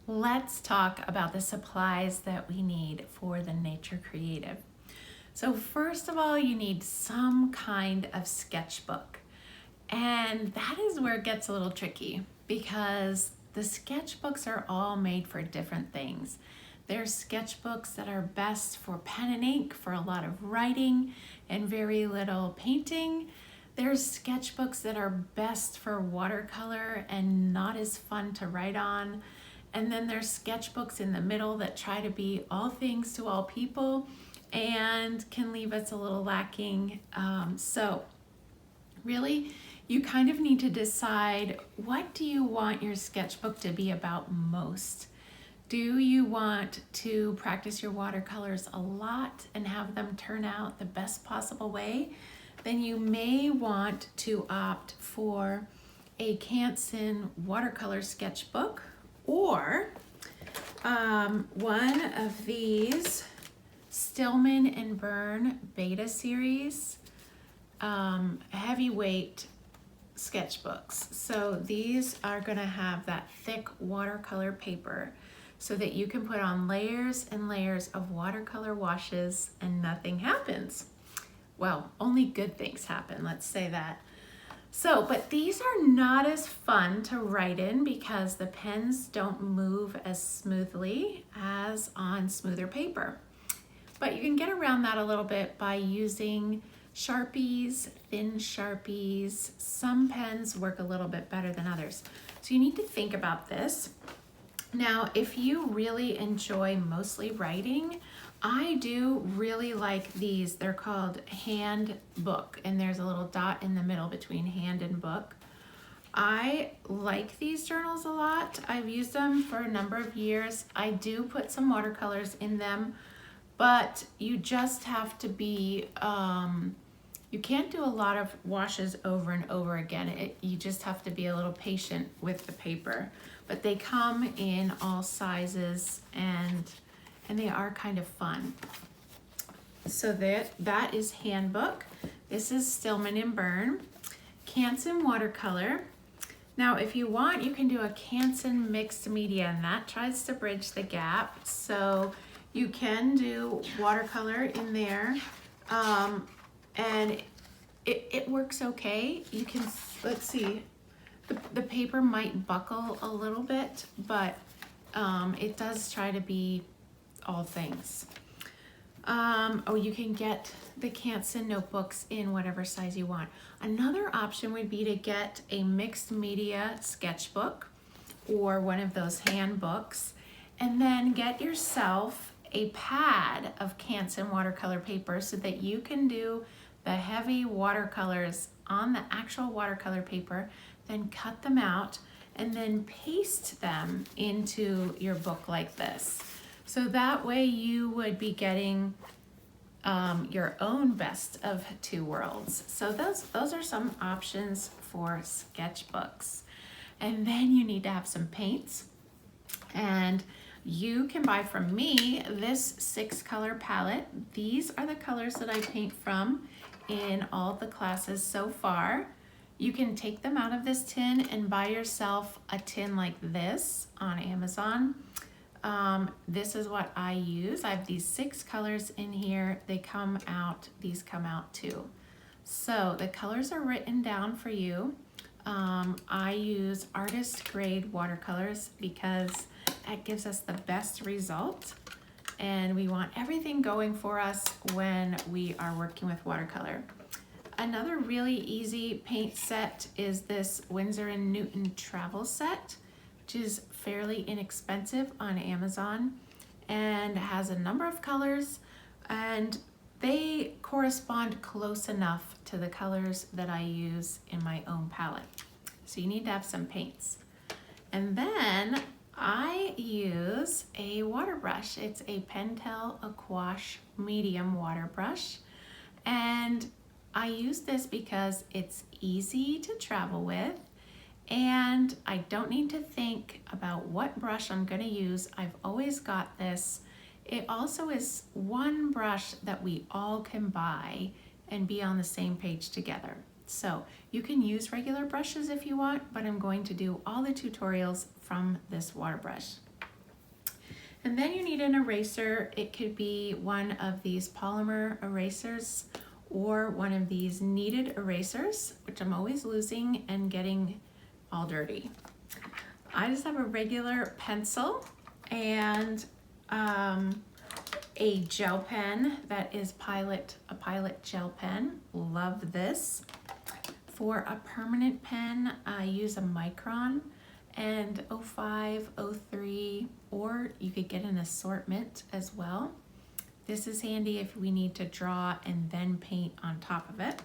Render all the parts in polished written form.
let's talk about the supplies that we need for the Nature Creative. So first of all, you need some kind of sketchbook. And that is where it gets a little tricky because the sketchbooks are all made for different things. There's sketchbooks that are best for pen and ink for a lot of writing and very little painting. There's sketchbooks that are best for watercolor and not as fun to write on. And then there's sketchbooks in the middle that try to be all things to all people and can leave us a little lacking. So really, you kind of need to decide, what do you want your sketchbook to be about most? Do you want to practice your watercolors a lot and have them turn out the best possible way? Then you may want to opt for a Canson watercolor sketchbook or one of these Stillman and Byrne Beta Series heavyweight sketchbooks. So these are going to have that thick watercolor paper so that you can put on layers and layers of watercolor washes and nothing happens. Well, only good things happen, let's say that. So, but these are not as fun to write in because the pens don't move as smoothly as on smoother paper. But you can get around that a little bit by using Sharpies, thin Sharpies. Some pens work a little bit better than others. So you need to think about this. Now, if you really enjoy mostly writing, I do really like these. They're called Hand Book, and there's a little dot in the middle between hand and book. I like these journals a lot. I've used them for a number of years. I do put some watercolors in them, but you just have to be, you can't do a lot of washes over and over again. You just have to be a little patient with the paper. But they come in all sizes and they are kind of fun. So that is Handbook. This is Stillman and Byrne. Canson watercolor. Now, if you want, you can do a Canson mixed media, and that tries to bridge the gap. So you can do watercolor in there, and it works okay. You can, let's see, the paper might buckle a little bit, but it does try to be all things. You can get the Canson notebooks in whatever size you want. Another option would be to get a mixed media sketchbook or one of those handbooks, and then get yourself a pad of Canson watercolor paper so that you can do the heavy watercolors on the actual watercolor paper, then cut them out and then paste them into your book like this. So that way you would be getting your own best of two worlds. So those are some options for sketchbooks. And then you need to have some paints. And you can buy from me this 6-color palette. These are the colors that I paint from in all the classes so far. You can take them out of this tin and buy yourself a tin like this on Amazon. This is what I use. I have these 6 colors in here. These come out too. So the colors are written down for you. I use artist grade watercolors because that gives us the best result. And we want everything going for us when we are working with watercolor. Another really easy paint set is this Winsor & Newton travel set, which is fairly inexpensive on Amazon and has a number of colors, and they correspond close enough to the colors that I use in my own palette. So you need to have some paints. And then I use a water brush. It's a Pentel Aquash medium water brush, and I use this because it's easy to travel with, and I don't need to think about what brush I'm going to use. I've always got this. It also is one brush that we all can buy and be on the same page together. So you can use regular brushes if you want, but I'm going to do all the tutorials from this water brush. And then you need an eraser. It could be one of these polymer erasers or one of these kneaded erasers, which I'm always losing and getting all dirty. I just have a regular pencil and a gel pen that is a Pilot gel pen. Love this. For a permanent pen, I use a Micron and 05, 03, or you could get an assortment as well. This is handy if we need to draw and then paint on top of it.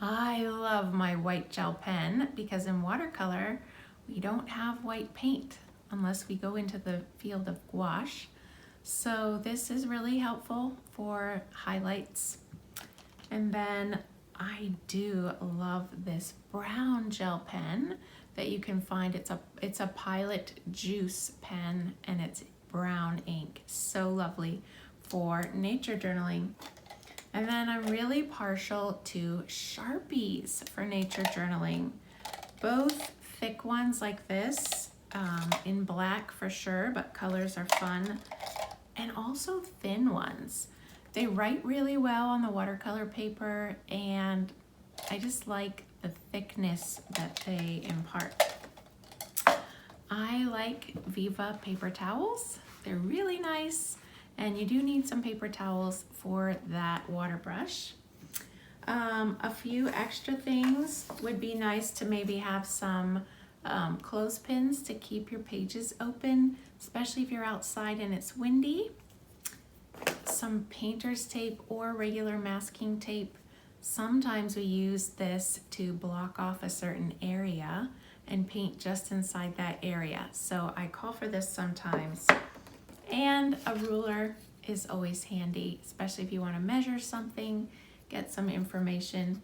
I love my white gel pen because in watercolor, we don't have white paint unless we go into the field of gouache. So this is really helpful for highlights. And then I do love this brown gel pen that you can find. It's a Pilot Juice pen and it's brown ink. So lovely for nature journaling. And then I'm really partial to Sharpies for nature journaling. Both thick ones like this, in black for sure, but colors are fun. And also thin ones. They write really well on the watercolor paper, and I just like the thickness that they impart. I like Viva paper towels. They're really nice, and you do need some paper towels for that water brush. A few extra things would be nice to maybe have some clothespins to keep your pages open, especially if you're outside and it's windy. Some painter's tape or regular masking tape. Sometimes we use this to block off a certain area and paint just inside that area. So I call for this sometimes. And a ruler is always handy, especially if you want to measure something, get some information.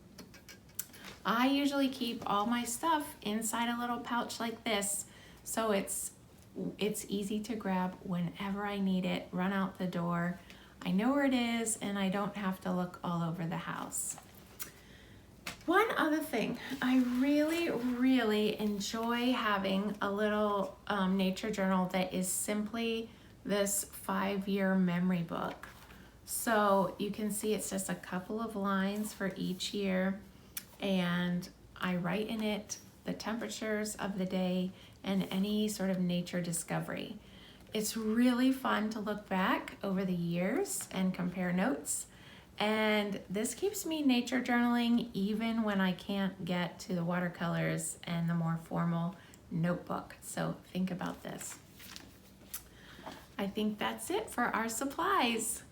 I usually keep all my stuff inside a little pouch like this, so it's easy to grab whenever I need it, run out the door. I know where it is and I don't have to look all over the house. One other thing, I really enjoy having a little nature journal that is simply this 5-year memory book. So you can see it's just a couple of lines for each year, and I write in it the temperatures of the day and any sort of nature discovery. It's really fun to look back over the years and compare notes. And this keeps me nature journaling even when I can't get to the watercolors and the more formal notebook. So think about this. I think that's it for our supplies.